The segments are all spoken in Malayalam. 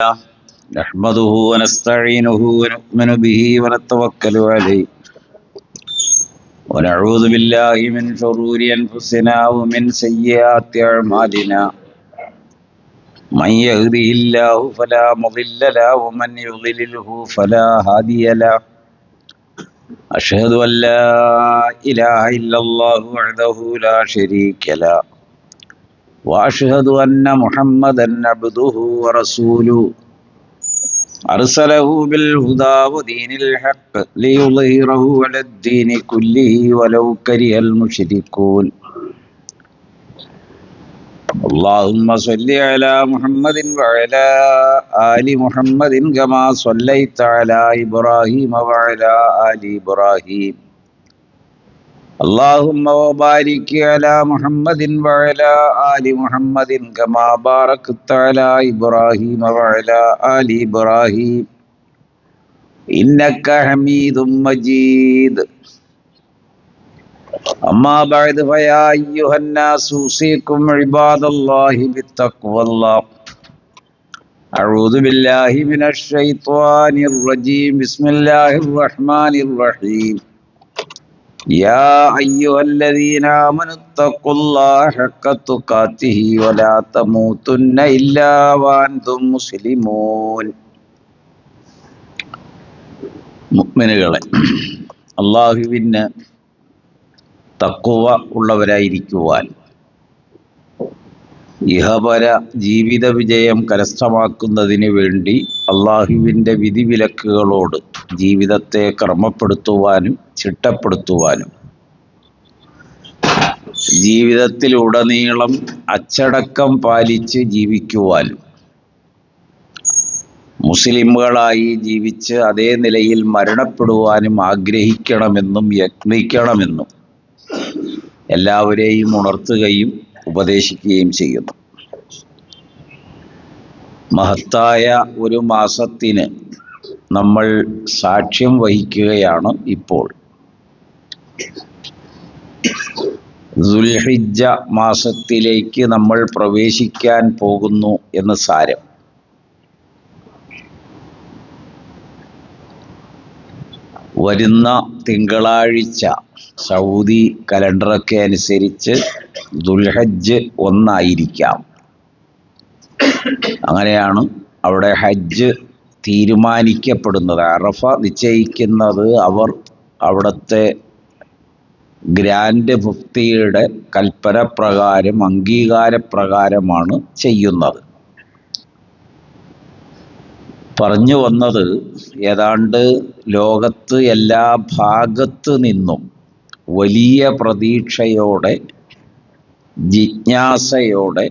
نحمده ونستعينه ونؤمن به ونتوكل عليه ونعوذ بالله من شرور أنفسنا ومن سيئات أعمالنا من يهده الله فلا مضل له ومن يضلله فلا هادي له أشهد أن لا إله إلا الله وحده لا شريك له وأشهد أن محمدا عبده ورسوله أرسله بالهدى ودين الحق ليظهره على الدين كله ولو كره المشركون اللهم صل على محمد وعلى آل محمد كما صليت على إبراهيم وعلى آل إبراهيم اللهم وبارك على محمد وعلى آل محمد كما باركت على إبراهيم وعلى آل إبراهيم إنك حميد مجيد أما بعد فيا أيها الناس أوصيكم عباد الله بالتقوى الله أعوذ بالله من الشيطان الرجيم بسم الله الرحمن الرحيم يا أيها الذين آمنوا اتقوا الله حق تقاته ولا تموتن إلا وأنتم مسلمون മുഅ്മിനുകളെ, അല്ലാഹുവിന് തഖ്വ ഉള്ളവരായിരിക്കുവാൻ ഇഹപര ജീവിത വിജയം കരസ്ഥമാക്കുന്നതിന് വേണ്ടി അല്ലാഹുവിൻ്റെ വിധിവിലക്കുകളോട് ജീവിതത്തെ ക്രമപ്പെടുത്തുവാനും ചിട്ടപ്പെടുത്തുവാനും ജീവിതത്തിലുടനീളം അച്ചടക്കം പാലിച്ച് ജീവിക്കുവാനും മുസ്ലിമുകളായി ജീവിച്ച് അതേ നിലയിൽ മരണപ്പെടുവാനും ആഗ്രഹിക്കണമെന്നും യത്നിക്കണമെന്നും എല്ലാവരെയും ഉണർത്തുകയും ഉപദേശിക്കുകയും ചെയ്യുന്നു. മഹത്തായ ഒരു മാസത്തിന് നമ്മൾ സാക്ഷ്യം വഹിക്കുകയാണ് ഇപ്പോൾ. ദുൽഹിജ്ജ മാസത്തിലേക്ക് നമ്മൾ പ്രവേശിക്കാൻ പോകുന്നു എന്ന് സാരം. വരുന്ന തിങ്കളാഴ്ച സൗദി കലണ്ടറൊക്കെ അനുസരിച്ച് ദുൽഹജ്ജ് 1 ആയിരിക്കാം. അങ്ങനെയാണ് അവിടെ ഹജ്ജ് തീരുമാനിക്കപ്പെടുന്നത്. അറഫ നിശ്ചയിക്കുന്നത് അവർ അവിടുത്തെ ഗ്രാൻഡ് മുഫ്തിയുടെ കൽപ്പന പ്രകാരം അംഗീകാരപ്രകാരമാണ് ചെയ്യുന്നത്. പറഞ്ഞു വന്നത്, ഏതാണ്ട് ലോകത്ത് എല്ലാ ഭാഗത്ത് നിന്നും വലിയ പ്രതീക്ഷയോടെ ജിജ്ഞാസയോടെ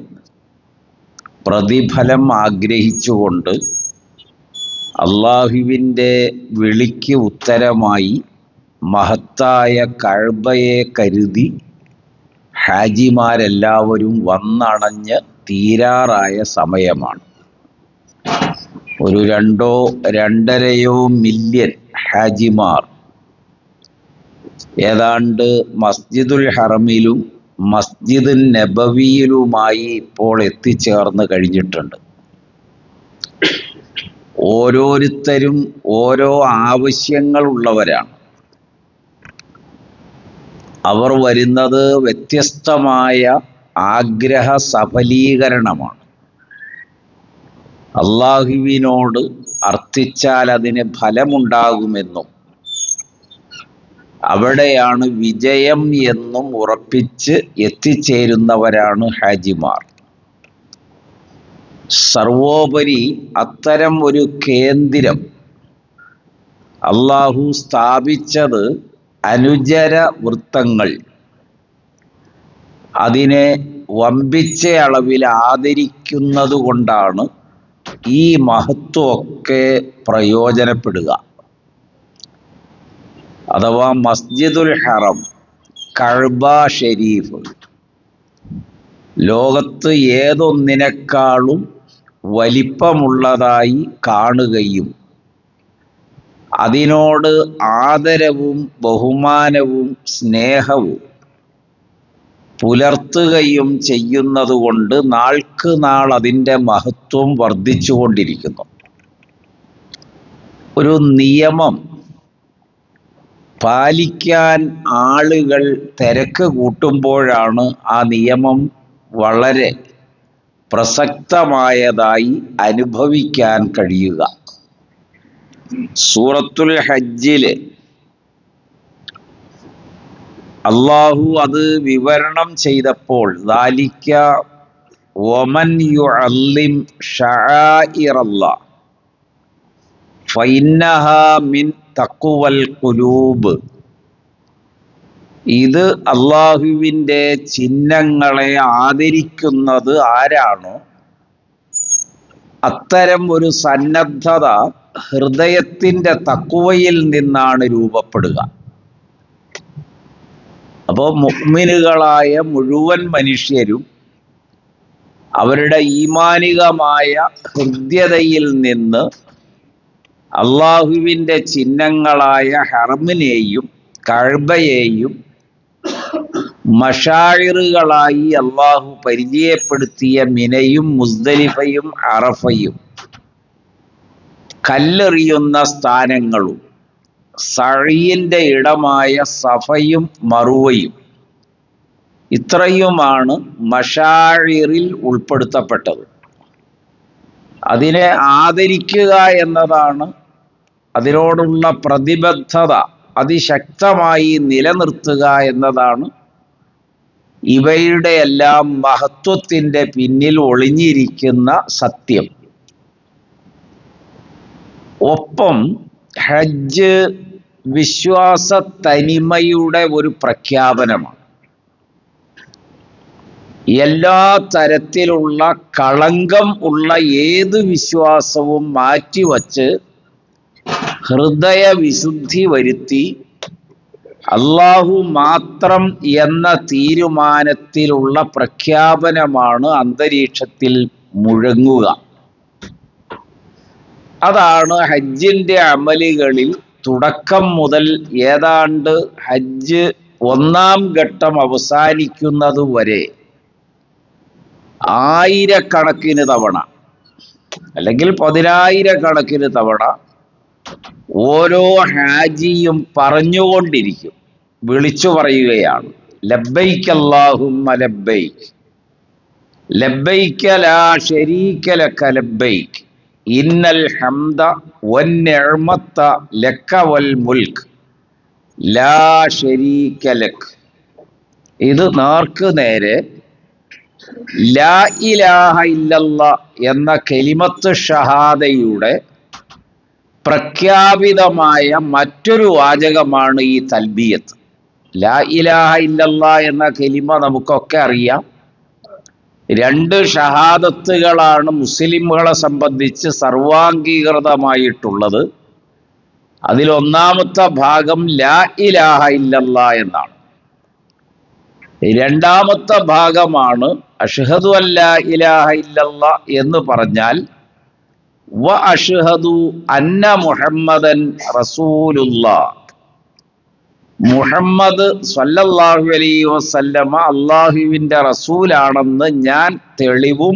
പ്രതിഫലം ആഗ്രഹിച്ചുകൊണ്ട് അള്ളാഹുവിൻ്റെ വിളിക്ക് ഉത്തരമായി മഹത്തായ കഅബയെ കരുതി ഹാജിമാരെല്ലാവരും വന്നണഞ്ഞ് തീരാറായ സമയമാണ്. ഒരു 2-2.5 മില്യൺ ഹാജിമാർ ഏതാണ്ട് മസ്ജിദുൽ ഹറമിലും മസ്ജിദുൽ നബവിയിലുമായി ഇപ്പോൾ എത്തിച്ചേർന്ന് കഴിഞ്ഞിട്ടുണ്ട്. ഓരോരുത്തരും ഓരോ ആവശ്യങ്ങളുള്ളവരാണ്. അവർ വരുന്നത് വ്യത്യസ്തമായ ആഗ്രഹ സഫലീകരണമാണ്. അള്ളാഹുവിനോട് അർത്ഥിച്ചാൽ അതിന് ഫലമുണ്ടാകുമെന്നും അവിടെയാണ് വിജയം എന്നും ഉറപ്പിച്ച് എത്തിച്ചേരുന്നവരാണ് ഹാജിമാർ. സർവോപരി അത്തരം ഒരു കേന്ദ്രം അള്ളാഹു സ്ഥാപിച്ചത് അനുചര വൃത്തങ്ങൾ അതിനെ വമ്പിച്ച അളവിൽ ആദരിക്കുന്നത് കൊണ്ടാണ് ഈ മഹത്വമൊക്കെ പ്രയോജനപ്പെടുക. അഥവാ മസ്ജിദുൽ ഹറം, കഅബ ഷരീഫ് ലോകത്ത് ഏതൊന്നിനേക്കാളും വലിപ്പമുള്ളതായി കാണുകയും അതിനോട് ആദരവും ബഹുമാനവും സ്നേഹവും പുലർത്തുകയും ചെയ്യുന്നതുകൊണ്ട് നാൾക്ക് നാൾ അതിൻ്റെ മഹത്വം വർദ്ധിച്ചുകൊണ്ടിരിക്കുന്നു. ഒരു നിയമം പാലിക്കാൻ ആളുകൾ തിരക്ക് കൂട്ടുമ്പോഴാണ് ആ നിയമം വളരെ പ്രസക്തമായതായി അനുഭവിക്കാൻ കഴിയുക. സൂറത്തുൽ ഹജ്ജില് അള്ളാഹു അത് വിവരണം ചെയ്തപ്പോൾ ദാലിക വമൻ യുഅല്ലിം ശആഇറല്ലാഹ് ഫഇന്നഹാ മിൻ തഖ്വൽ ഖുലൂബ്, ഇത് അള്ളാഹുവിൻ്റെ ചിഹ്നങ്ങളെ ആദരിക്കുന്നത് ആരാണോ അത്തരം ഒരു സന്നദ്ധത ഹൃദയത്തിൻ്റെ തഖ്വയിൽ നിന്നാണ് രൂപപ്പെടുക. അപ്പോൾ മുഅ്മിനുകളായ മുഴുവൻ മനുഷ്യരും അവരുടെ ഈമാനികമായ ഹൃദ്യതയിൽ നിന്ന് അള്ളാഹുവിൻ്റെ ചിഹ്നങ്ങളായ ഹറമിനെയും കഅബയെയും മശാഇറുകളായി അള്ളാഹു പരിചയപ്പെടുത്തിയ മിനയും മുസ്ദലിഫയും അറഫയും കല്ലെറിയുന്ന സ്ഥാനങ്ങളും സഅയിൻ്റെ ഇടമായ സഫയും മറുവയും ഇത്രയുമാണ് മശാഇറിൽ ഉൾപ്പെടുത്തപ്പെട്ടത്. അതിനെ ആദരിക്കുക എന്നതാണ്, അതിനോടുള്ള പ്രതിബദ്ധത അതിശക്തമായി നിലനിർത്തുക എന്നതാണ് ഇവയുടെ എല്ലാം മഹത്വത്തിൻ്റെ പിന്നിൽ ഒളിഞ്ഞിരിക്കുന്ന സത്യം. ഒപ്പം ഹജ്ജ് വിശ്വാസ തനിമയുടെ ഒരു പ്രഖ്യാപനമാണ്. എല്ലാ തരത്തിലുള്ള കളങ്കം ഉള്ള ഏത് വിശ്വാസവും മാറ്റിവച്ച് ഹൃദയവിശുദ്ധി വരുത്തി അള്ളാഹു മാത്രം എന്ന തീരുമാനത്തിലുള്ള പ്രഖ്യാപനമാണ് അന്തരീക്ഷത്തിൽ മുഴങ്ങുക. അതാണ് ഹജ്ജിൻ്റെ അമലുകളിൽ തുടക്കം മുതൽ ഏതാണ്ട് ഹജ്ജ് ഒന്നാം ഘട്ടം അവസാനിക്കുന്നത് വരെ ആയിരക്കണക്കിന് തവണ അല്ലെങ്കിൽ പതിനായിരക്കണക്കിന് തവണ ഓരോ ഹാജിയും പറഞ്ഞുകൊണ്ടിരിക്കും, വിളിച്ചു പറയുകയാണ്, ലബ്ബൈക അല്ലാഹുമ്മ ലബ്ബൈക ലബ്ബൈക ലാ ശരീക ലക ലബ്ബൈക ഇന്നൽ ഹംദ വന്നിഅമത ലക വൽ മുൽക്ക് ലാ ശരീക ലക. ഇത് നേർക്ക് നേരെ ലാ ഇലാഹ ഇല്ലല്ലാഹ് എന്ന കലിമത്ത് ഷഹാദയുടെ പ്രഖ്യാപിതമായ മറ്റൊരു വാചകമാണ് ഈ തൽബിയത്ത്. ലാ ഇലാഹ ഇല്ലല്ലാഹ് എന്ന കലിമ നമുക്കൊക്കെ അറിയാം. രണ്ട് ഷഹാദത്തുകളാണ് മുസ്ലിമുകളെ സംബന്ധിച്ച് സർവാംഗീകൃതമായിട്ടുള്ളത്. അതിലൊന്നാമത്തെ ഭാഗം ലാ ഇലാഹ ഇല്ലല്ലാഹ് എന്നാണ്. രണ്ടാമത്തെ ഭാഗമാണ് അഷ്ഹദു അല്ലാ ഇലാഹ ഇല്ലല്ലാഹ് എന്ന് പറഞ്ഞാൽ വ അഷ്ഹദു അന്ന മുഹമ്മദൻ റസൂലുള്ളാഹ്, മുഹമ്മദ് സ്വല്ലല്ലാഹു അലൈഹി വസല്ലമ അള്ളാഹുവിൻ്റെ റസൂലാണെന്ന് ഞാൻ തെളിവും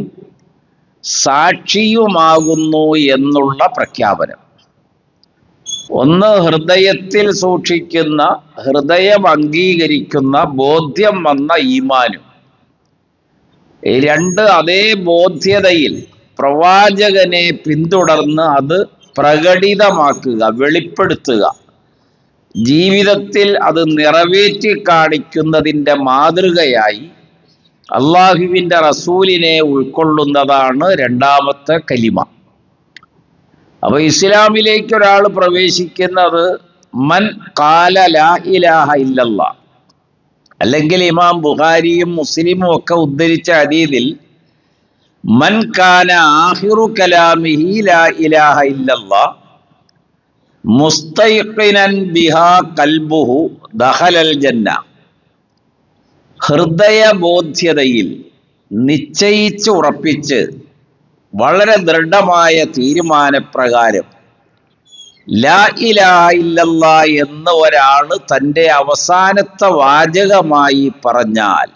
സാക്ഷിയുമാകുന്നു എന്നുള്ള പ്രഖ്യാപനം. ഒന്ന് ഹൃദയത്തിൽ സൂക്ഷിക്കുന്ന, ഹൃദയം അംഗീകരിക്കുന്ന ബോധ്യം വന്ന ഈമാനും, രണ്ട് അതേ ബോധ്യതയിൽ പ്രവാചകനെ പിന്തുടർന്ന് അത് പ്രകടിതമാക്കുക, വെളിപ്പെടുത്തുക, ജീവിതത്തിൽ അത് നിറവേറ്റി കാണിക്കുന്നതിൻ്റെ മാതൃകയായി അള്ളാഹുവിൻ്റെ റസൂലിനെ ഉൾക്കൊള്ളുന്നതാണ് രണ്ടാമത്തെ കലിമ. അപ്പൊ ഇസ്ലാമിലേക്ക് ഒരാൾ പ്രവേശിക്കുന്നത് മൻ ഖാല ലാ ഇലാഹ ഇല്ലല്ലാഹ്, അല്ലെങ്കിൽ ഇമാം ബുഖാരിയും മുസ്ലിമും ഒക്കെ ഉദ്ധരിച്ച ഹദീസിൽ മൻ കാന ആഖിറു കലാമിഹി ലാ ഇലാഹ ഇല്ലല്ലാഹ് മുസ്തൈഖിനൻ ബിഹാ ഖൽബുഹു ദഖലൽ ജന്ന, ഹൃദയബോധ്യതയിൽ നിശ്ചയിച്ച് ഉറപ്പിച്ച് വളരെ ദൃഢമായ തീരുമാനപ്രകാരം ലാ ഇലാഹ ഇല്ലല്ലാഹ് എന്ന് ഒരാൾ തൻ്റെ അവസാനത്തെ വാചകമായി പറഞ്ഞാൽ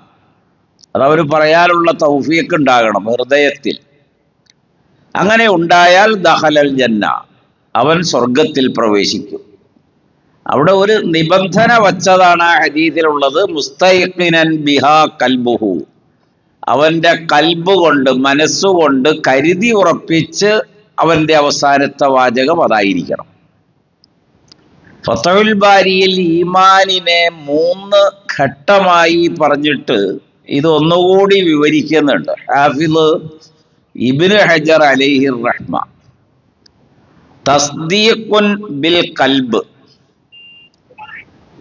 അതവർ പറയാനുള്ള തൗഫീഖ് ഉണ്ടാകണം ഹൃദയത്തിൽ. അങ്ങനെ ഉണ്ടായാൽ ദഖലൽ ജന്ന, അവൻ സ്വർഗത്തിൽ പ്രവേശിക്കും. അവിടെ ഒരു നിബന്ധന വച്ചതാണ് ആ ഹദീസിലുള്ളത്, മുസ്തൈഖിനൻ ബിഹാ കൽബുഹു, അവന്റെ കൽബ് കൊണ്ട് മനസ്സുകൊണ്ട് കരുതി ഉറപ്പിച്ച് അവന്റെ അവസാനത്തെ വാചകം അതായിരിക്കണം. ഫതഹുൽ ബാരിയിൽ ഈമാനിനെ 3 ഘട്ടമായി പറഞ്ഞിട്ട് ഇത് ഒന്നുകൂടി വിവരിക്കുന്നുണ്ട് ഹാഫിള് ഇബ്നു ഹജർ അലൈഹി റഹ്മ. തസ്ദീഖുൻ ബിൽ കൽബ്,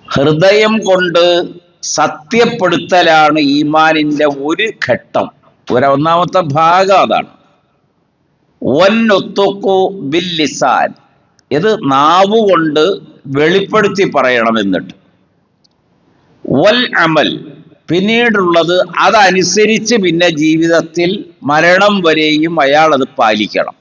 ഹൃദയം കൊണ്ട് സത്യപ്പെടുത്തലാണ് ഈമാനിന്റെ ഒരു ഘട്ടം, ഒന്നാമത്തെ ഭാഗം അതാണ്. വന്നുത്തുഖു ബിൽ ലിസാൻ, ഇത് നാവുകൊണ്ട് വെളിപ്പെടുത്തി പറയണം. എന്നിട്ട് വൽ അമൽ, പിന്നീടുള്ളത് അതനുസരിച്ച് പിന്നെ ജീവിതത്തിൽ മരണം വരെയും അയാൾ അത് പാലിക്കണം.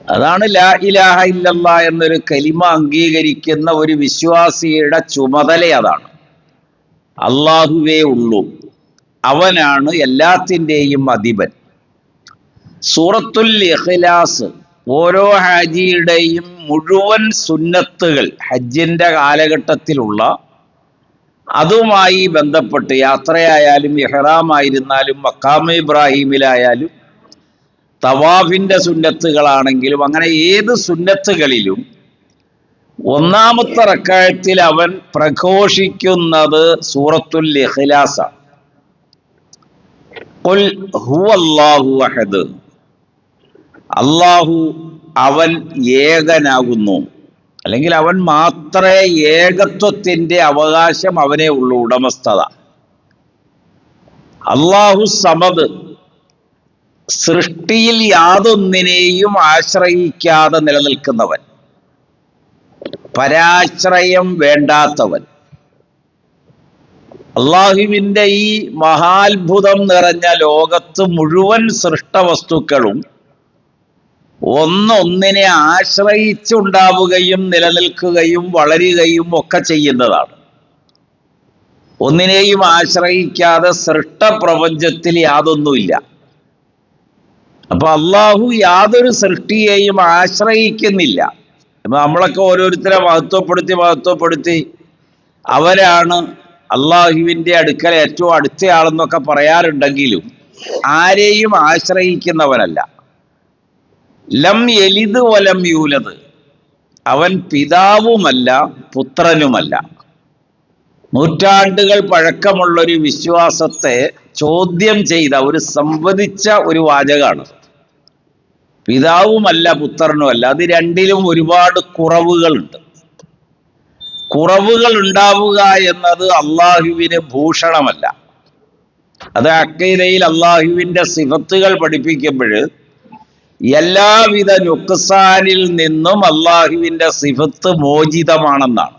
അതാണ് ലാ ഇലാഹ ഇല്ലല്ലാ എന്നൊരു കലിമ അംഗീകരിക്കുന്ന ഒരു വിശ്വാസിയുടെ ചുമതല. അതാണ് അള്ളാഹുവേ ഉള്ളൂ, അവനാണ് എല്ലാത്തിൻ്റെയും അധിപൻ. സൂറത്തുൽ ഇഖ്ലാസ് ഓരോ ഹാജിയുടെയും മുഴുവൻ സുന്നത്തുകൾ ഹജ്ജിന്റെ കാലഘട്ടത്തിലുള്ള അതുമായി ബന്ധപ്പെട്ട് യാത്രയായാലും ഇഹ്റാമായിരുന്നാലും മഖാമ ഇബ്രാഹിമിലായാലും തവാഫിന്റെ സുന്നത്തുകളാണെങ്കിലും അങ്ങനെ ഏത് സുന്നത്തുകളിലും ഒന്നാമത്തെ റക്അത്തിൽ അവൻ പ്രഘോഷിക്കുന്നത് സൂറത്തുൽ ഇഖ്ലാസാണ്. ഖുൽ ഹുവല്ലാഹു അഹദ്, അല്ലാഹു അവൻ ഏകനാകുന്നു, അല്ലെങ്കിൽ അവൻ മാത്രമേ, ഏകത്വത്തിന്റെ അവകാശം അവനേ ഉള്ളൂ, ഉടമസ്ഥത. അല്ലാഹു സമദ്, സൃഷ്ടിയിൽ യാതൊന്നിനെയും ആശ്രയിക്കാതെ നിലനിൽക്കുന്നവൻ, പരാശ്രയം വേണ്ടാത്തവൻ. അള്ളാഹുവിന്റെ ഈ മഹാത്ഭുതം നിറഞ്ഞ ലോകത്ത് മുഴുവൻ സൃഷ്ടവസ്തുക്കളും ഒന്നൊന്നിനെ ആശ്രയിച്ചുണ്ടാവുകയും നിലനിൽക്കുകയും വളരുകയും ഒക്കെ ചെയ്യുന്നതാണ്. ഒന്നിനെയും ആശ്രയിക്കാതെ സൃഷ്ടപ്രപഞ്ചത്തിൽ യാതൊന്നുമില്ല. അപ്പൊ അള്ളാഹു യാതൊരു സൃഷ്ടിയെയും ആശ്രയിക്കുന്നില്ല. അപ്പൊ നമ്മളൊക്കെ ഓരോരുത്തരെ മഹത്വപ്പെടുത്തി അവരാണ് അള്ളാഹുവിന്റെ അടുക്കൽ ഏറ്റവും അടുത്തയാളെന്നൊക്കെ പറയാറുണ്ടെങ്കിലും ആരെയും ആശ്രയിക്കുന്നവനല്ല. ലം യലിദ് വലം യൂലദ്, അവൻ പിതാവുമല്ല പുത്രനുമല്ല. നൂറ്റാണ്ടുകൾ പഴക്കമുള്ളൊരു വിശ്വാസത്തെ ചോദ്യം ചെയ്ത സംവദിച്ച ഒരു വാചകമാണ്. പിതാവുമല്ല പുത്രനുമല്ല, അത് രണ്ടിലും ഒരുപാട് കുറവുകളുണ്ട്. കുറവുകൾ ഉണ്ടാവുക എന്നത് അള്ളാഹുവിന് ഭൂഷണമല്ല. അത് അഖീദയിൽ അള്ളാഹുവിന്റെ സിഫത്തുകൾ പഠിപ്പിക്കുമ്പോൾ എല്ലാവിധ നുക്സാനിൽ നിന്നും അള്ളാഹുവിന്റെ സിഫത്ത് മോചിതമാണെന്നാണ്.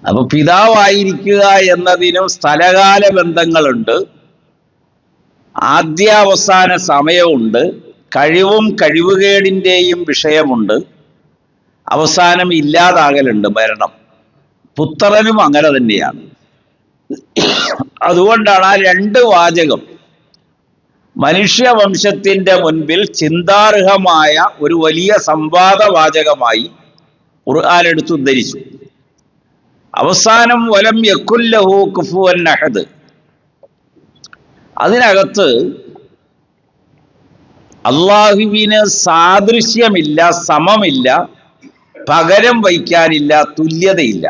അപ്പൊ പിതാവായിരിക്കുക എന്നതിനും സ്ഥലകാല ബന്ധങ്ങളുണ്ട്, ആദ്യാവസാന സമയമുണ്ട്, കഴിവും കഴിവുകേടിൻ്റെയും വിഷയമുണ്ട്, അവസാനം ഇല്ലാതാകലുണ്ട്, മരണം. പുത്രനും അങ്ങനെ തന്നെയാണ്. അതുകൊണ്ടാണ് ആ 2 വാചകം മനുഷ്യവംശത്തിന്റെ മുൻപിൽ ചിന്താർഹമായ ഒരു വലിയ സംവാദവാചകമായി ഖുർആൻ എടുത്ത് ഉദ്ധരിച്ചു. അവസാനം വലം യകുല്ലഹു കുഫുവൻ അഹദ്, അതിനകത്ത് അള്ളാഹുവിന് സാദൃശ്യമില്ല, സമമില്ല, പകരം വയ്ക്കാനില്ല, തുല്യതയില്ല.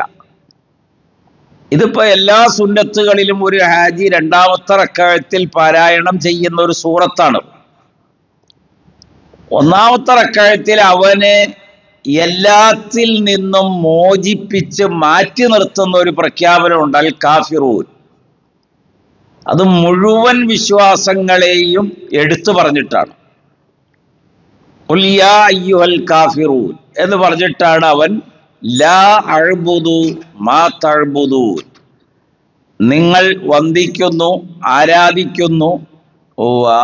ഇതിപ്പോ എല്ലാ സുന്നത്തുകളിലും ഒരു ഹാജി 2ാമത്തെ റക്അത്തിൽ പാരായണം ചെയ്യുന്ന ഒരു സൂറത്താണ്. 1ാമത്തെ റക്അത്തിൽ അവനെ എല്ലാത്തിൽ നിന്നും മോചിപ്പിച്ച് മാറ്റി നിർത്തുന്ന ഒരു പ്രഖ്യാപനമുണ്ട്, അൽ കാഫിറൂൻ. അത് മുഴുവൻ വിശ്വാസങ്ങളെയും എടുത്തു പറഞ്ഞിട്ടാണ്. ഖുൽ യാ അയ്യുഹൽ കാഫിറൂൻ എന്ന് പറഞ്ഞിട്ടാണ് അവൻ ലാ അഅ്ബുദു മാ തഅ്ബുദൂൻ, നിങ്ങൾ വന്ദിക്കുന്നു, ആരാധിക്കുന്നു,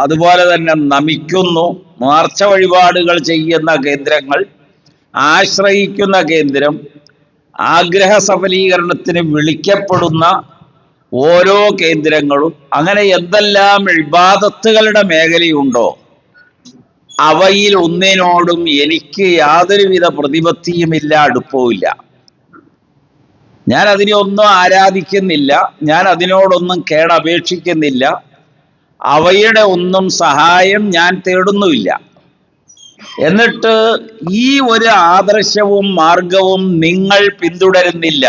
അതുപോലെ തന്നെ നമിക്കുന്നു, നേർച്ച വഴിപാടുകൾ ചെയ്യുന്ന കേന്ദ്രങ്ങൾ, ആശ്രയിക്കുന്ന കേന്ദ്രം, ആഗ്രഹ സഫലീകരണത്തിന് വിളിക്കപ്പെടുന്ന ഓരോ കേന്ദ്രങ്ങളും, അങ്ങനെ എന്തെല്ലാം ഇബാദത്തുകളുടെ മേഖലയുണ്ടോ അവയിൽ ഒന്നിനോടും എനിക്ക് യാതൊരുവിധ പ്രതിപത്തിയുമില്ല, അടുപ്പവുമില്ല. ഞാൻ അതിനെ ഒന്നും ആരാധിക്കുന്നില്ല, ഞാൻ അതിനോടൊന്നും കേടപേക്ഷിക്കുന്നില്ല, അവയുടെ ഒന്നും സഹായം ഞാൻ തേടുന്നുമില്ല. എന്നിട്ട് ഈ ഒരു ആദർശവും മാർഗവും നിങ്ങൾ പിന്തുടരുന്നില്ല.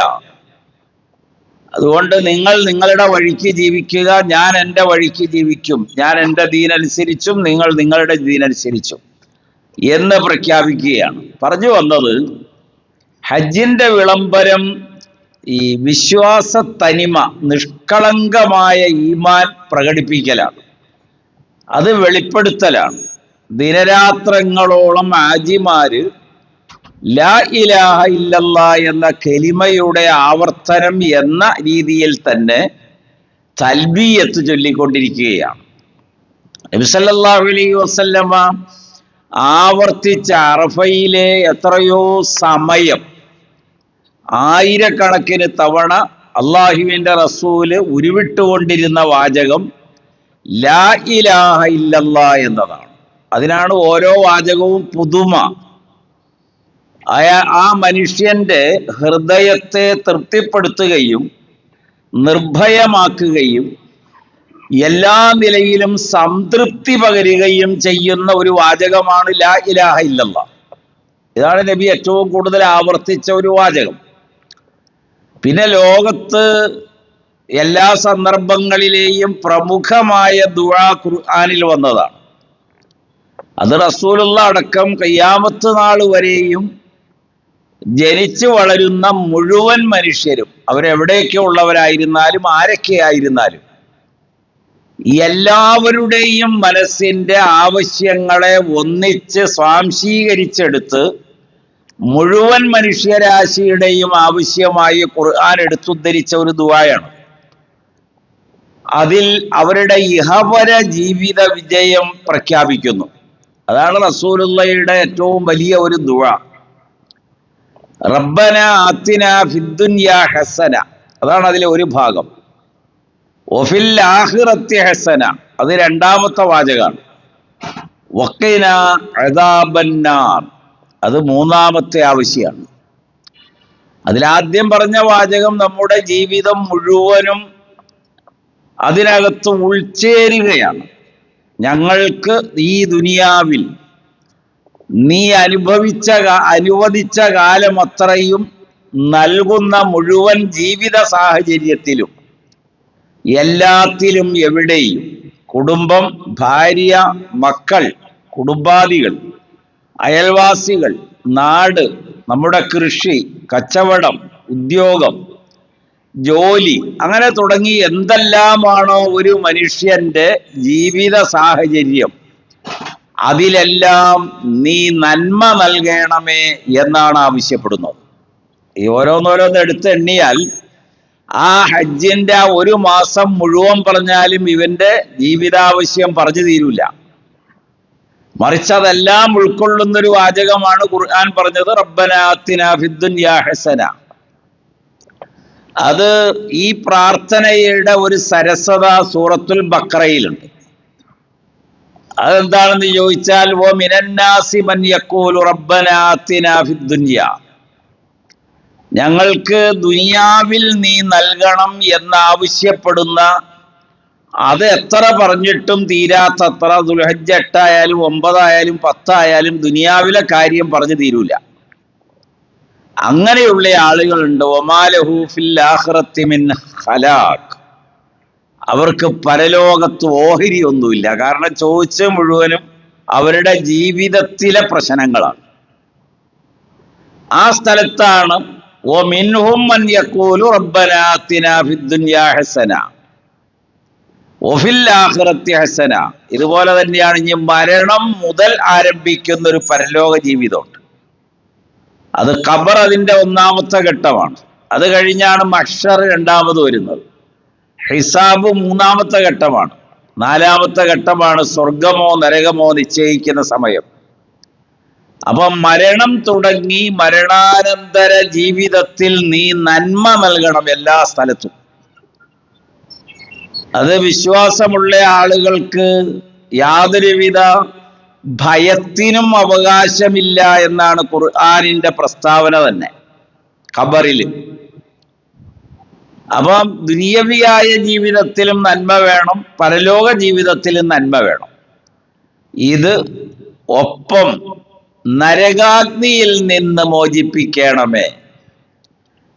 അതുകൊണ്ട് നിങ്ങൾ നിങ്ങളുടെ വഴിക്ക് ജീവിക്കുക, ഞാൻ എൻ്റെ വഴിക്ക് ജീവിക്കും, ഞാൻ എൻ്റെ ദീനനുസരിച്ചും നിങ്ങൾ നിങ്ങളുടെ ദീനനുസരിച്ചും എന്ന് പ്രഖ്യാപിക്കുകയാണ്. പറഞ്ഞു വന്നത്, ഹജ്ജിന്റെ വിളംബരം ഈ വിശ്വാസ തനിമ, നിഷ്കളങ്കമായ ഈമാൻ പ്രകടിപ്പിക്കലാണ്, അത് വെളിപ്പെടുത്തലാണ്. ദിനരാത്രങ്ങളോളം ആജിമാര് ലാ ഇലാഹ ഇല്ലല്ലാ എന്ന കലിമയുടെ ആവർത്തനം എന്ന രീതിയിൽ തന്നെ തൽബിയത്ത് ചൊല്ലിക്കൊണ്ടിരിക്കുകയാണ്. നബി സല്ലല്ലാഹു അലൈഹി വസല്ലമ ആവർത്തിച്ച അറഫയിലെ എത്രയോ സമയം, ആയിരക്കണക്കിന് തവണ അള്ളാഹുവിൻ്റെ റസൂല് ഉരുവിട്ടുകൊണ്ടിരുന്ന വാചകം ലാ ഇലാഹ ഇല്ലല്ലാ എന്നതാണ്. അതിനാണ് ഓരോ വാചകവും പുതുമ. ആ മനുഷ്യന്റെ ഹൃദയത്തെ തൃപ്തിപ്പെടുത്തുകയും നിർഭയമാക്കുകയും എല്ലാ നിലയിലും സംതൃപ്തി പകരുകയും ചെയ്യുന്ന ഒരു വാചകമാണ് ലാ ഇലാഹ ഇല്ലല്ലാ. ഇതാണ് നബി ഏറ്റവും കൂടുതൽ ആവർത്തിച്ച ഒരു വാചകം. പിന്നെ ലോകത്ത് എല്ലാ സന്ദർഭങ്ങളിലെയും പ്രമുഖമായ ദുആ ഖുർആനിൽ വന്നതാണ്. അത് റസൂലുള്ള അടക്കം ഖിയാമത്ത് നാൾ വരെയും ജനിച്ചു വളരുന്ന മുഴുവൻ മനുഷ്യരും, അവരെവിടെയൊക്കെ ഉള്ളവരായിരുന്നാലും ആരൊക്കെ ആയിരുന്നാലും, എല്ലാവരുടെയും മനസ്സിന്റെ ആവശ്യങ്ങളെ ഒന്നിച്ച് സ്വാംശീകരിച്ചെടുത്ത് മുഴുവൻ മനുഷ്യരാശിയുടെയും ആവശ്യമായി ഖുർആൻ എടുത്തുദ്ധരിച്ച ഒരു ദുആയാണ്. അതിൽ അവരുടെ ഇഹപര ജീവിത വിജയം പ്രഖ്യാപിക്കുന്നു. അതാണ് റസൂലുള്ളാഹിയുടെ ഏറ്റവും വലിയ ഒരു ദുആ. റബ്ബന ആതിനാ ഫിദ്ദുനിയാ ഹസന, അതാണ് അതിലെ ഒരു ഭാഗം. വഫിൽ ആഖിറത്തി ഹസന, അത് രണ്ടാമത്തെ വാചകമാണ്. വഖിനാ അദാബന്നാർ, അത് മൂന്നാമത്തെ ആവശ്യമാണ്. അതിലാദ്യം പറഞ്ഞ വാചകം നമ്മുടെ ജീവിതം മുഴുവനും അതിനകത്ത് ഉൾച്ചേരുകയാണ്. ഞങ്ങൾക്ക് ഈ ദുനിയാവിൽ നീ അനുവദിച്ച കാലം അത്രയും നൽകുന്ന മുഴുവൻ ജീവിത സാഹചര്യത്തിലും എല്ലാത്തിലും എവിടെയും കുടുംബം, ഭാര്യ, മക്കൾ, കുടുംബാദികൾ, അയൽവാസികൾ, നാട്, നമ്മുടെ കൃഷി, കച്ചവടം, ഉദ്യോഗം, ജോലി, അങ്ങനെ തുടങ്ങി എന്തെല്ലാമാണോ ഒരു മനുഷ്യന്റെ ജീവിത സാഹചര്യം, അതിലെല്ലാം നീ നന്മ നൽകണമേ എന്നാണ് ആവശ്യപ്പെടുന്നത്. ഈ ഓരോന്നോരോന്ന് എടുത്ത് എണ്ണിയാൽ ആ ഹജ്ജിന്റെ ആ ഒരു മാസം മുഴുവൻ പറഞ്ഞാലും ഇവന്റെ ജീവിതാവശ്യം പറഞ്ഞു തീരൂല. മറിച്ച് അതെല്ലാം ഉൾക്കൊള്ളുന്നൊരു വാചകമാണ് ഖുർആൻ പറഞ്ഞത്, റബ്ബനാ ആതിനാ ഫിദ്ദുനിയാ ഹസന. അത് ഈ പ്രാർത്ഥനയുടെ ഒരു സരസത സൂറത്തുൽ ബഖറയിലുണ്ട്. അതെന്താണെന്ന് ചോദിച്ചാൽ, വ മിനന്നാസി മൻ യഖൂലു റബ്ബനാ ആതിനാ ഫിദ്ദുനിയാ, ഞങ്ങൾക്ക് ദുനിയാവിൽ നീ നൽകണം എന്നാവശ്യപ്പെടുന്ന, അത് എത്ര പറഞ്ഞിട്ടും തീരാത്തത്ര, ദുൽഹജ്ജ് 8 ആയാലും 9 ആയാലും 10 ആയാലും ദുനിയാവിലെ കാര്യം പറഞ്ഞു തീരൂല. അങ്ങനെയുള്ള ആളുകളുണ്ട്. ഒമാലഹു ഫിൽ ആഖിറത്തി മിൻ ഖലാഖ്, അവർക്ക് പരലോകത്ത് ഓഹരി ഒന്നുമില്ല. കാരണം ചോദിച്ച മുഴുവനും അവരുടെ ജീവിതത്തിലെ പ്രശ്നങ്ങളാണ്. ആ സ്ഥലത്താണ് വ മിൻഹും മൻ യഖൂലു റബ്ബനാ ആതിനാ ഫിദ്ദുനിയാ ഹസന വഫിൽ ആഖിറത്തി ഹസന. ഇതുപോലെ തന്നെയാണ് ഇനി മരണം മുതൽ ആരംഭിക്കുന്ന ഒരു പരലോക ജീവിതമുണ്ട്. അത് ഖബർ അതിന്റെ ഒന്നാമത്തെ ഘട്ടമാണ്. അത് കഴിഞ്ഞാണ് മഹ്ശർ രണ്ടാമത് വരുന്നത്. ഹിസാബ് മൂന്നാമത്തെ ഘട്ടമാണ്. 4ാമത്തെ ഘട്ടമാണ് സ്വർഗമോ നരകമോ നിശ്ചയിക്കുന്ന സമയം. അപ്പം മരണം തുടങ്ങി മരണാനന്തര ജീവിതത്തിൽ നീ നന്മ നൽകണം എല്ലാ സ്ഥലത്തും. അത് വിശ്വാസമുള്ള ആളുകൾക്ക് യാതൊരുവിധ ഭയത്തിനും അവകാശമില്ല എന്നാണ് ഖുർആനിന്റെ പ്രസ്താവന തന്നെ ഖബറിൽ. അപ്പം ദുനിയവിയായ ജീവിതത്തിലും നന്മ വേണം, പരലോക ജീവിതത്തിലും നന്മ വേണം. ഇത് ഒപ്പം നരകാഗ്നിയിൽ നിന്ന് മോചിപ്പിക്കണമേ.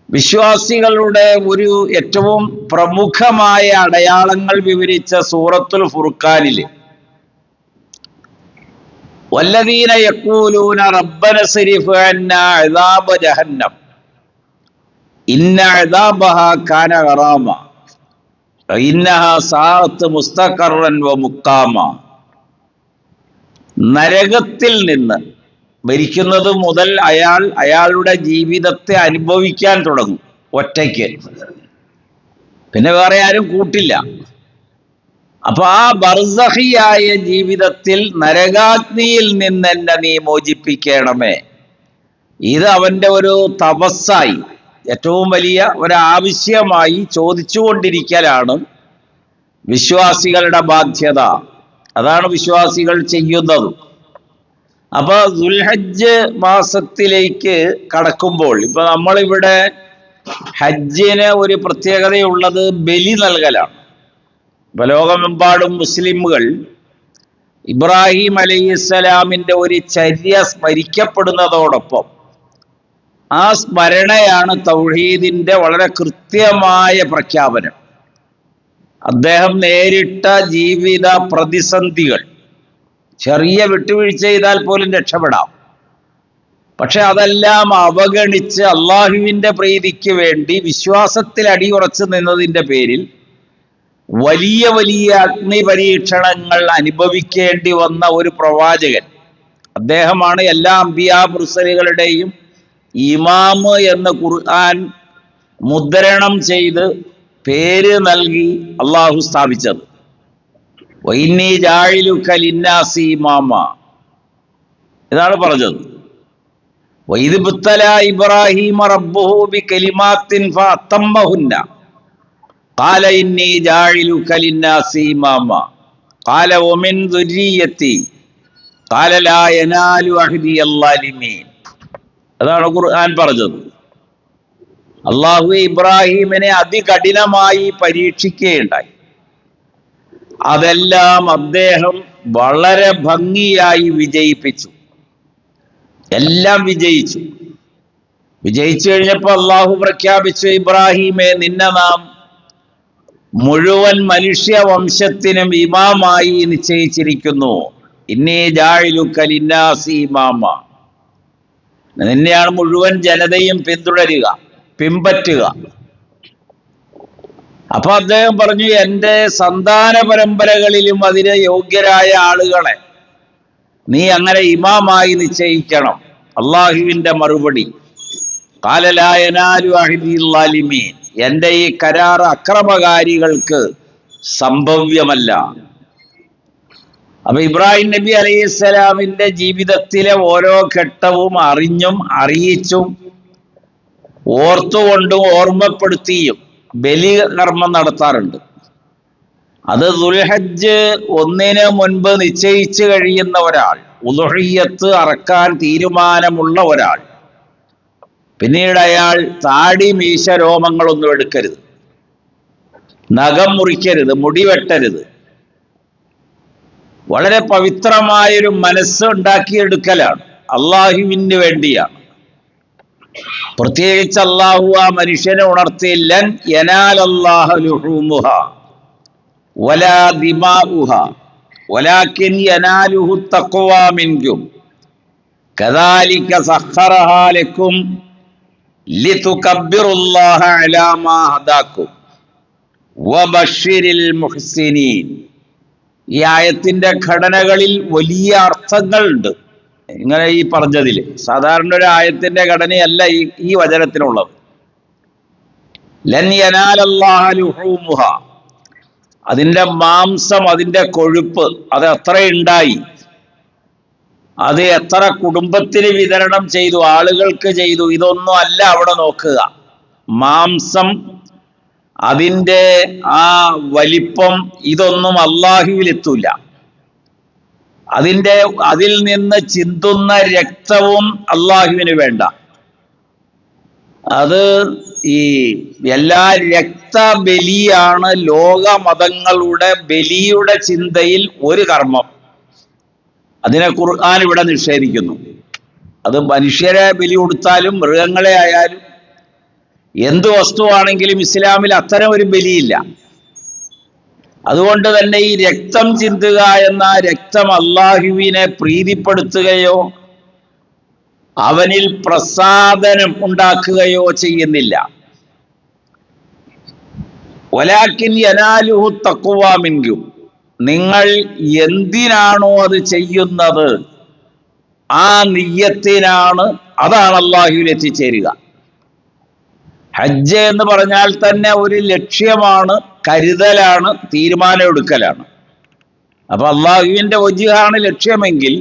വിശ്വാസികളുടെ ഒരു ഏറ്റവും പ്രമുഖമായ അടയാളങ്ങൾ വിവരിച്ച സൂറത്തുൽ ഫുർഖാനിൽ വല്ലദീന യഖൂലൂന റബ്ബന സ്രിഫ് അന്നാ അദാബ ജഹന്നം ഇന്ന അദാബഹാ കാന ഗറാമ ഇന്നഹാ സാഅത്ത് മുസ്തഖറൻ വ മുഖാമ. നരകത്തിൽ നിന്ന് മരിക്കുന്നത് മുതൽ അയാളുടെ ജീവിതത്തെ അനുഭവിക്കാൻ തുടങ്ങും ഒറ്റയ്ക്ക്, പിന്നെ വേറെ ആരും കൂട്ടില്ല. അപ്പൊ ആ ബർസഖിയായ ജീവിതത്തിൽ നരകാഗ്നിയിൽ നിന്ന് എന്നെ നീ മോചിപ്പിക്കണമേ. ഇത് അവന്റെ ഒരു തപസ്സായി, ഏറ്റവും വലിയ ഒരാവശ്യമായി ചോദിച്ചുകൊണ്ടിരിക്കലാണ് വിശ്വാസികളുടെ ബാധ്യത. അതാണ് വിശ്വാസികൾ ചെയ്യുന്നത്. അപ്പൊ ദുൽഹജ്ജ് മാസത്തിലേക്ക് കടക്കുമ്പോൾ ഇപ്പൊ നമ്മളിവിടെ ഹജ്ജിന് ഒരു പ്രത്യേകതയുള്ളത് ബലി നൽകലാണ്. ഇപ്പൊ ലോകമെമ്പാടും മുസ്ലിമുകൾ ഇബ്രാഹിം അലൈഹിസ്സലാമിന്റെ ഒരു ചര്യ സ്മരിക്കപ്പെടുന്നതോടൊപ്പം ആ സ്മരണയാണ് തൗഹീദിന്റെ വളരെ കൃത്യമായ പ്രഖ്യാപനം. അദ്ദേഹം നേരിട്ട ജീവിത പ്രതിസന്ധികൾ, ചെറിയ വിട്ടുവീഴ്ച ചെയ്താൽ പോലും രക്ഷപ്പെടാം, പക്ഷെ അതെല്ലാം അവഗണിച്ച് അള്ളാഹുവിന്റെ പ്രീതിക്ക് വേണ്ടി വിശ്വാസത്തിൽ അടിയുറച്ചു നിന്നതിന്റെ പേരിൽ വലിയ വലിയ അഗ്നി പരീക്ഷണങ്ങൾ അനുഭവിക്കേണ്ടി വന്ന ഒരു പ്രവാചകൻ. അദ്ദേഹമാണ് എല്ലാ അംബിയാ മുർസലുകളുടെയും ഇമാമ് എന്ന് ഖുർആൻ മുദ്രണം ചെയ്ത് പേര് നൽകി അള്ളാഹു സ്ഥാപിച്ചത്. വഇന്നീ ജാഇലുക ലിന്നാസി ഇമാമ, ഇതാണ് പറഞ്ഞത്. വഇദ് ഇബ്തലാ ഇബ്രാഹീമ റബ്ബുഹു ബികലിമാത്തിൻ ഫഅതമ്മഹുന്ന ഖാല ഇന്നീ ജാഇലുക ലിന്നാസി ഇമാമ ഖാല വമിൻ ദുർരിയത്തി ഖാല ലാ യനാലു അഹ്ദിയൽ ളാലിമീൻ. അതാണ് ഖുർആൻ പറഞ്ഞത്. അള്ളാഹു ഇബ്രാഹിമിനെ അതികഠിനമായി പരീക്ഷിക്കുകയുണ്ടായി. അതെല്ലാം അദ്ദേഹം വളരെ ഭംഗിയായി വിജയിപ്പിച്ചു. എല്ലാം വിജയിച്ചു കഴിഞ്ഞപ്പോൾ അള്ളാഹു പ്രഖ്യാപിച്ചു, ഇബ്രാഹിമെ, നിന്നെ നാം മുഴുവൻ മനുഷ്യവംശത്തിനും ഇമാമായി നിശ്ചയിച്ചിരിക്കുന്നു. ഇന്നീ ജാഇലുക ലിന്നാസി ഇമാമ, നിന്നെയാണ് മുഴുവൻ ജനതയും പിൻപറ്റുക. അപ്പൊ അദ്ദേഹം പറഞ്ഞു, എൻ്റെ സന്താന പരമ്പരകളിലും അതിന് യോഗ്യരായ ആളുകളെ നീ അങ്ങനെ ഇമാമായി നിശ്ചയിക്കണം. അള്ളാഹുവിന്റെ മറുപടി, ഖാല ലാ യനാലു അഹ്ദിൽ ളാലിമീൻ, എൻ്റെ ഈ കരാർ അക്രമകാരികൾക്ക് സംഭവ്യമല്ല. അപ്പൊ ഇബ്രാഹിം നബി അലൈഹിസ്സലാമിന്റെ ജീവിതത്തിലെ ഓരോ ഘട്ടവും അറിഞ്ഞും അറിയിച്ചും ഓർത്തുകൊണ്ടും ഓർമ്മപ്പെടുത്തിയും ബലി കർമ്മം നടത്താറുണ്ട്. അത് ദുൽഹജ്ജ് 1 മുൻപ് നിശ്ചയിച്ചു കഴിയുന്ന ഒരാൾ, ഉളുഹിയ്യത്ത് അറക്കാൻ തീരുമാനമുള്ള ഒരാൾ, പിന്നീട് അയാൾ താടി മീശ രോമങ്ങളൊന്നും എടുക്കരുത്, നഖം മുറിക്കരുത്, മുടി വെട്ടരുത്. വളരെ പവിത്രമായൊരു മനസ്സ് ഉണ്ടാക്കിയെടുക്കലാണ്, അള്ളാഹുവിന് വേണ്ടിയാണ്. പ്രത്യേകിച്ച് അള്ളാഹു ആ മനുഷ്യനെ ഉണർത്തി, ലൻ യനാലല്ലാഹ ലുഹൂമുഹാ വലാ ദിമാഉഹാ വലാകിൻ യനാലുഹു തഖ്വാ മിൻകും കദാലിക സഖറഹാ ലക്കും ലിതുകബ്ബിറുല്ലാഹ അലാ മാ ഹദാക്കും വബശ്ശിരിൽ മുഹ്സിനീൻ. ഈ ആയത്തിന്റെ ഘടനകളിൽ വലിയ അർത്ഥങ്ങളുണ്ട്. ഇങ്ങനെ ഈ പറഞ്ഞതിൽ സാധാരണ ഒരു ആയത്തിന്റെ ഘടനയല്ല ഈ വചനത്തിനുള്ളത്. ലൻ യനാലല്ലാഹ ലുഹൂമുഹാ, അതിന്റെ മാംസം, അതിന്റെ കൊഴുപ്പ്, അത് എത്ര ഉണ്ടായി, അത് എത്ര കുടുംബത്തിന് വിതരണം ചെയ്തു, ആളുകൾക്ക് ചെയ്തു, ഇതൊന്നും അല്ല അവിടെ നോക്കുക. മാംസം അതിൻ്റെ ആ വലിപ്പം ഇതൊന്നും അള്ളാഹുവിലെത്തൂല. അതിൽ നിന്ന് ചിന്തുന്ന രക്തവും അള്ളാഹുവിന് വേണ്ട. അത് ഈ എല്ലാ രക്തബലിയാണ് ലോക മതങ്ങളുടെ ബലിയുടെ ചിന്തയിൽ ഒരു കർമ്മം. അതിനെ ഖുർആൻ ഇവിടെ നിഷേധിക്കുന്നു. അത് മനുഷ്യരെ ബലി കൊടുത്താലും മൃഗങ്ങളെ ആയാലും എന്ത് വസ്തുവാണെങ്കിലും ഇസ്ലാമിൽ അത്തരം ഒരു ബലിയില്ല. അതുകൊണ്ട് തന്നെ ഈ രക്തം ചിന്തുക എന്ന രക്തം അള്ളാഹുവിനെ പ്രീതിപ്പെടുത്തുകയോ അവനിൽ പ്രസാദനം ഉണ്ടാക്കുകയോ ചെയ്യുന്നില്ല. വലാകിൻ യനാലുഹു തഖ്വ മിൻകും, നിങ്ങൾ എന്തിനാണോ അത് ചെയ്യുന്നത് ആ നിയ്യത്തിനാണ്, അതാണ് അള്ളാഹുവിൽ എത്തിച്ചേരുക. ഹജ്ജ് എന്ന് പറഞ്ഞാൽ തന്നെ ഒരു ലക്ഷ്യമാണ്, കരുതലാണ്, തീരുമാനമെടുക്കലാണ്. അപ്പൊ അള്ളാഹുവിന്റെ വജ്ഹാണ് ലക്ഷ്യമെങ്കിൽ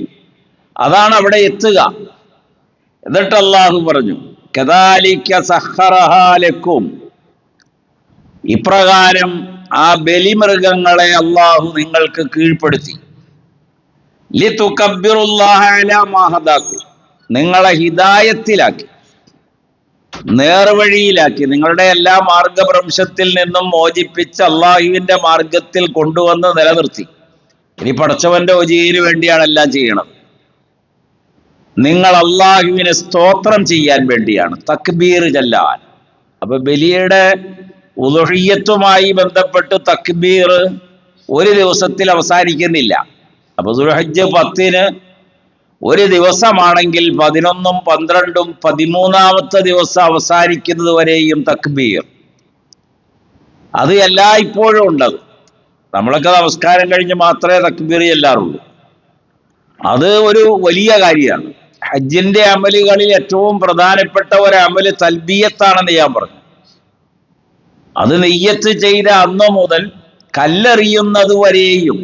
അതാണ് അവിടെ എത്തുക. എന്നിട്ട് അള്ളാഹു പറഞ്ഞു കദാലിക സഖറഹാ ലക്കും, ഇപ്രകാരം ആ ബലിമൃഗങ്ങളെ അള്ളാഹു നിങ്ങൾക്ക് കീഴ്പ്പെടുത്തി. ലിതുകബ്ബിറുല്ലാഹ അലാ മാ ഹദാക്കും, നിങ്ങളെ ഹിദായത്തിലാക്കി, നേർവഴിയിലാക്കി, നിങ്ങളുടെ എല്ലാ മാർഗഭ്രംശത്തിൽ നിന്നും മോചിപ്പിച്ച് അള്ളാഹുവിന്റെ മാർഗത്തിൽ കൊണ്ടുവന്ന് നിലനിർത്തി. ഇനി പടച്ചവന്റെ വജീഹിന് വേണ്ടിയാണ് എല്ലാം ചെയ്യണത്. നിങ്ങൾ അള്ളാഹുവിനെ സ്തോത്രം ചെയ്യാൻ വേണ്ടിയാണ്, തക്ബീർ ചൊല്ലാൻ. അപ്പൊ ബലിയുടെ ഉളുഹിയ്യത്തുമായി ബന്ധപ്പെട്ട് തക്ബീർ ഒരു ദിവസത്തിൽ അവസാനിക്കുന്നില്ല. അപ്പൊ ദുൽഹജ്ജ് 10 ഒരു ദിവസമാണെങ്കിൽ 11, 12, 13-ാമത്തെ ദിവസം അവസാനിക്കുന്നത് വരെയും തക്ബീർ. അത് എല്ലായ്പ്പോഴും ഉണ്ടത്. നമ്മളൊക്കെ നമസ്കാരം കഴിഞ്ഞ് മാത്രമേ തക്ബീർ ചെല്ലാറുള്ളൂ. അത് ഒരു വലിയ കാര്യമാണ്. ഹജ്ജിന്റെ അമലുകളിൽ ഏറ്റവും പ്രധാനപ്പെട്ട ഒരു അമല് തൽബിയത്താണെന്ന് ഞാൻ പറഞ്ഞു. അത് നെയ്യത്ത് ചെയ്ത അന്ന് മുതൽ കല്ലെറിയുന്നത് വരെയും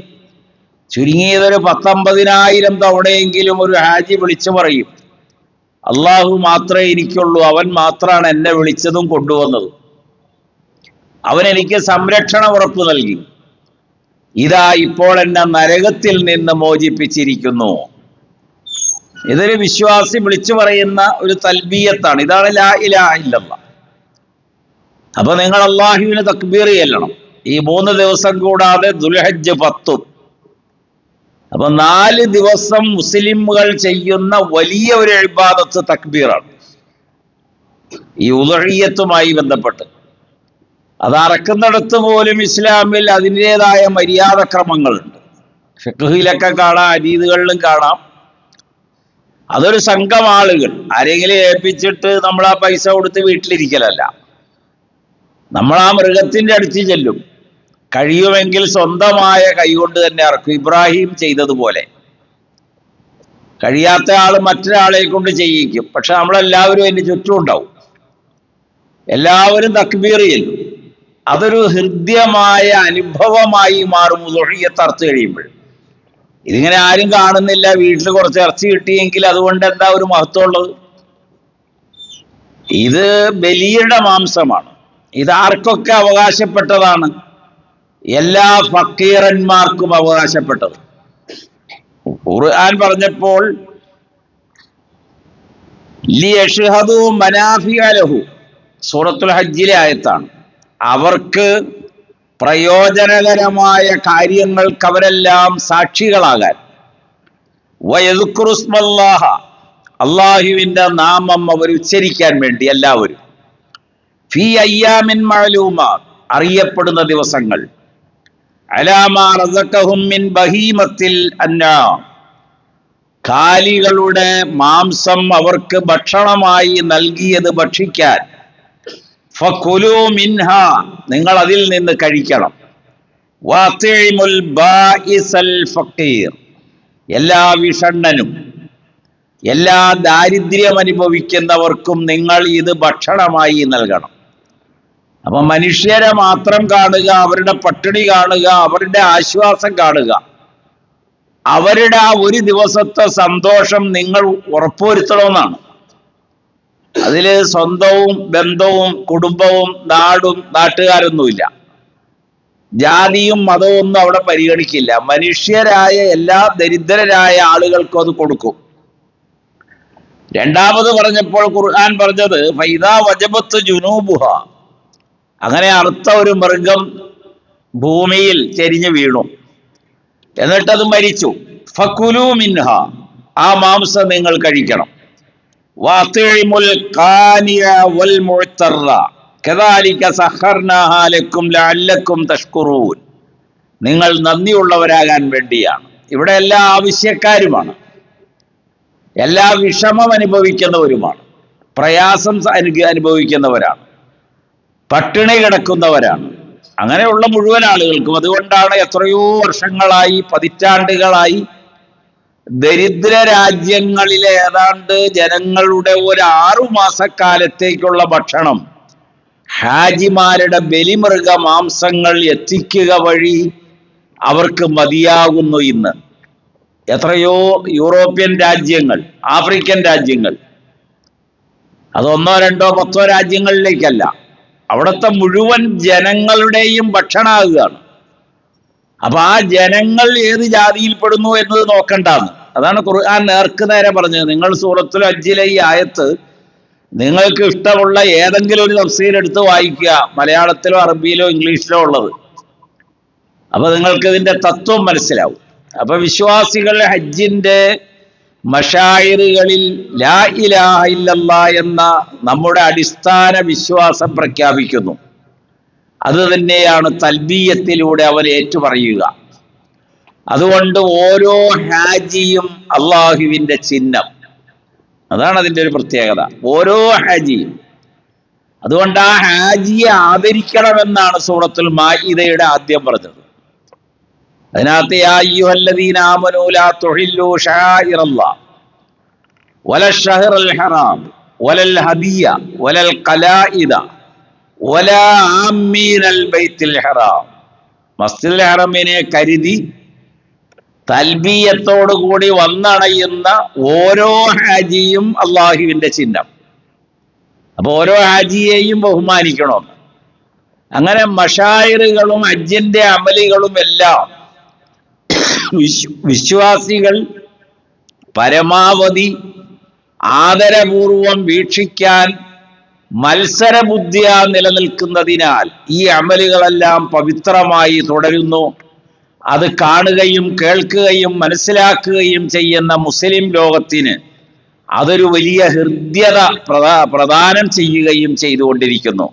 ചുരുങ്ങിയതൊരു 19,000 തവണയെങ്കിലും ഒരു ഹാജി വിളിച്ചു പറയും, അള്ളാഹു മാത്രമേ എനിക്കുള്ളൂ, അവൻ മാത്രമാണ് എന്നെ വിളിച്ചതും കൊണ്ടുവന്നതും, അവൻ എനിക്ക് സംരക്ഷണ ഉറപ്പ് നൽകി, ഇതാ ഇപ്പോൾ എന്നെ നരകത്തിൽ നിന്ന് മോചിപ്പിച്ചിരിക്കുന്നു. ഇതൊരു വിശ്വാസി വിളിച്ചു പറയുന്ന ഒരു തൽബിയത്താണ്. ഇതാണ് ലാ ഇലാഹ ഇല്ലല്ലാഹ്. അപ്പൊ നിങ്ങൾ അള്ളാഹുവിന് തക്ബീർ ചെല്ലണം. ഈ 3 ദിവസം കൂടാതെ ദുൽഹജ്ജ് 10. അപ്പൊ 4 ദിവസം മുസ്ലിമുകൾ ചെയ്യുന്ന വലിയ ഒരു ഇബാദത്ത് തക്ബീറാണ്. ഈ ഉളുഹിയ്യത്തുമായി ബന്ധപ്പെട്ട് അത് അറക്കുന്നിടത്ത് പോലും ഇസ്ലാമിൽ അതിൻ്റെതായ മര്യാദക്രമങ്ങളുണ്ട്. ഫിഖ്ഹിലൊക്കെ കാണാം, ഹദീസുകളിലും കാണാം. അതൊരു സംഘം ആളുകൾ ആരെങ്കിലും ഏൽപ്പിച്ചിട്ട് നമ്മൾ ആ പൈസ കൊടുത്ത് വീട്ടിലിരിക്കലല്ല. നമ്മൾ ആ മൃഗത്തിന്റെ അടുത്ത് ചെല്ലും, കഴിയുമെങ്കിൽ സ്വന്തമായ കൈകൊണ്ട് തന്നെ അറക്കും, ഇബ്രാഹിം ചെയ്തതുപോലെ. കഴിയാത്ത ആൾ മറ്റൊരാളെ കൊണ്ട് ചെയ്യിക്കും. പക്ഷെ നമ്മളെല്ലാവരും അതിന് ചുറ്റും ഉണ്ടാവും, എല്ലാവരും തക്ബീർ ചെല്ലും. അതൊരു ഹൃദ്യമായ അനുഭവമായി മാറും ഉളുഹിയ്യത്ത് അറുത്ത് കഴിയുമ്പോൾ. ഇതിങ്ങനെ ആരും കാണുന്നില്ല, വീട്ടിൽ കുറച്ച് ഇറച്ചി കിട്ടിയെങ്കിൽ അതുകൊണ്ട് എന്താ ഒരു മഹത്വമുള്ളത്? ഇത് ബലിയുടെ മാംസമാണ്. ഇത് ആർക്കൊക്കെ അവകാശപ്പെട്ടതാണ്? എല്ലാ ഫക്കീറന്മാർക്കും അവകാശപ്പെട്ടത്. ഖുർആൻ പറഞ്ഞപ്പോൾ ലിയഷ്ഹദു മനാഫിഅ ലഹു, സൂറത്തുൽ ഹജ്ജിലെ ആയത്താണ്. അവർക്ക് പ്രയോജനകരമായ കാര്യങ്ങൾക്ക് അവരെല്ലാം സാക്ഷികളാകാൻ. വയദ്കുറു ഇസ്മല്ലാഹ, അള്ളാഹുവിന്റെ നാമം അവർ ഉച്ചരിക്കാൻ വേണ്ടി എല്ലാവരും. ഫീ അയ്യാമിൻ മഅലൂമാത്ത്, അറിയപ്പെടുന്ന ദിവസങ്ങൾ. അലാ മാ റസഖഹും മിൻ ബഹീമത്തിൽ അൻആം, കാലികളുടെ മാംസം അവർക്ക് ഭക്ഷണമായി നൽകിയത് ഭക്ഷിക്കാൻ. ഫകുലൂ മിൻഹാ, നിങ്ങൾ അതിൽ നിന്ന് കഴിക്കണം. വഅതിമുൽ ബാഇസൽ ഫഖീർ, എല്ലാ വിഷണ്ണനും എല്ലാ ദാരിദ്ര്യം അനുഭവിക്കുന്നവർക്കും നിങ്ങൾ ഇത് ഭക്ഷണമായി നൽകണം. അപ്പൊ മനുഷ്യരെ മാത്രം കാണുക, അവരുടെ പട്ടിണി കാണുക, അവരുടെ ആശ്വാസം കാണുക, അവരുടെ ആ ഒരു ദിവസത്തെ സന്തോഷം നിങ്ങൾ ഉറപ്പുവരുത്തണമെന്നാണ്. അതില് സ്വന്തവും ബന്ധവും കുടുംബവും നാടും നാട്ടുകാരൊന്നുമില്ല. ജാതിയും മതവും ഒന്നും അവിടെ പരിഗണിക്കില്ല. മനുഷ്യരായ എല്ലാ ദരിദ്രരായ ആളുകൾക്കും അത് കൊടുക്കും. രണ്ടാമത് പറഞ്ഞപ്പോൾ ഖുർആൻ പറഞ്ഞത് ഫൈദാ വജബത്ത് ജുനൂബുഹ, അങ്ങനെ അറുത്ത ഒരു മൃഗം ഭൂമിയിൽ ചെരിഞ്ഞു വീണു, എന്നിട്ടത് മരിച്ചു. ഫകുലൂ മിൻഹ, ആ മാംസം നിങ്ങൾ കഴിക്കണം. വഅത്ഇമുൽ ഖാനിഅ വൽ മുഅ്തറ കദാലിക സഖർനാഹാ ലക്കും ലഅല്ലക്കും തഷ്കുറൂൻ, നിങ്ങൾ നന്ദിയുള്ളവരാകാൻ വേണ്ടിയാണ്. ഇവിടെ എല്ലാ ആവശ്യക്കാരുമാണ്, എല്ലാ വിഷമം അനുഭവിക്കുന്നവരുമാണ്, പ്രയാസം അനുഭവിക്കുന്നവരാണ്, പട്ടിണി കിടക്കുന്നവരാണ്, അങ്ങനെയുള്ള മുഴുവൻ ആളുകൾക്കും. അതുകൊണ്ടാണ് എത്രയോ വർഷങ്ങളായി, പതിറ്റാണ്ടുകളായി ദരിദ്ര രാജ്യങ്ങളിലെ ഏതാണ്ട് ജനങ്ങളുടെ ഒരു 6 മാസക്കാലത്തേക്കുള്ള ഭക്ഷണം ഹാജിമാരുടെ ബലിമൃഗ മാംസങ്ങൾ എത്തിക്കുക വഴി അവർക്ക് മതിയാകുന്നു. ഇന്ന് എത്രയോ യൂറോപ്യൻ രാജ്യങ്ങൾ, ആഫ്രിക്കൻ രാജ്യങ്ങൾ, അത് 1, 2, 10 രാജ്യങ്ങളിലേക്കല്ല, അവിടുത്തെ മുഴുവൻ ജനങ്ങളുടെയും ഭക്ഷണമാകുകയാണ്. അപ്പൊ ആ ജനങ്ങൾ ഏത് ജാതിയിൽപ്പെടുന്നു എന്നത് നോക്കണ്ടാന്ന്. അതാണ് ഖുർആൻ നേർക്ക് നേരെ പറഞ്ഞത്. നിങ്ങൾ സൂറത്തുൽ ഹജ്ജിലെ ഈ ആയത്ത് നിങ്ങൾക്ക് ഇഷ്ടമുള്ള ഏതെങ്കിലും ഒരു തഫ്സീർ എടുത്ത് വായിക്കുക, മലയാളത്തിലോ അറബിയിലോ ഇംഗ്ലീഷിലോ ഉള്ളത്. അപ്പൊ നിങ്ങൾക്ക് ഇതിന്റെ തത്വം മനസ്സിലാവും. അപ്പൊ വിശ്വാസികൾ ഹജ്ജിന്റെ മശായിറുകളിൽ ലാ ഇലാഹ ഇല്ലല്ലാഹ് എന്ന നമ്മുടെ അടിസ്ഥാന വിശ്വാസം പ്രഖ്യാപിക്കുന്നു. അത് തന്നെയാണ് തൽബിയത്തിലൂടെ അവൻ ഏറ്റുപറയുക. അതുകൊണ്ട് ഓരോ ഹാജിയും അള്ളാഹുവിന്റെ ചിഹ്നം, അതാണ് അതിൻ്റെ ഒരു പ്രത്യേകത. ഓരോ ഹാജിയും. അതുകൊണ്ട് ആ ഹാജിയെ ആദരിക്കണമെന്നാണ് സൂറത്തുൽ മാഇദയുടെ ആദ്യം പറഞ്ഞത്. അതിനകത്ത് യാ അയ്യുഹല്ലദീന ആമനൂ ലാ തുഹില്ലൂ ശആഇറല്ലാഹ് വലശ്ശഹ്റൽ ഹറാം വലൽ ഹദിയ വലൽ ഖലാഇദ വലാ ആമീനൽ ബൈത്തുൽ ഹറാം. മസ്ജിദുൽ ഹറമിനെ കരുതി തൽബിയത്തോടുകൂടി വന്നണയുന്ന ഓരോ ഹാജിയും അള്ളാഹുവിന്റെ ചിഹ്നം. അപ്പൊ ഓരോ ഹാജിയെയും ബഹുമാനിക്കണം. അങ്ങനെ മശായിറുകളും ഹജ്ജിന്റെ അമലുകളും എല്ലാം വിശ്വാസികൾ പരമാവധി ആദരപൂർവം വീക്ഷിക്കാൻ മത്സരബുദ്ധിയാ നിലനിൽക്കുന്നതിനാൽ ഈ അമലുകളെല്ലാം പവിത്രമായി തുടരുന്നു. അത് കാണുകയും കേൾക്കുകയും മനസ്സിലാക്കുകയും ചെയ്യുന്ന മുസ്ലിം ലോകത്തിന് അതൊരു വലിയ ഹൃദ്യത പ്രദാനം ചെയ്യുകയും ചെയ്തുകൊണ്ടിരിക്കുന്നു.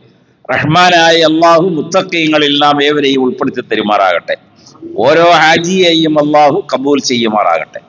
റഹ്മാനായ അള്ളാഹു മുത്തഖീങ്ങളിൽ നാം ഏവരെയും ഉൾപ്പെടുത്തി തരുമാറാകട്ടെ. ഓരോ ഹാജിയെയും അള്ളാഹു കബൂൽ ചെയ്യുമാറാകട്ടെ.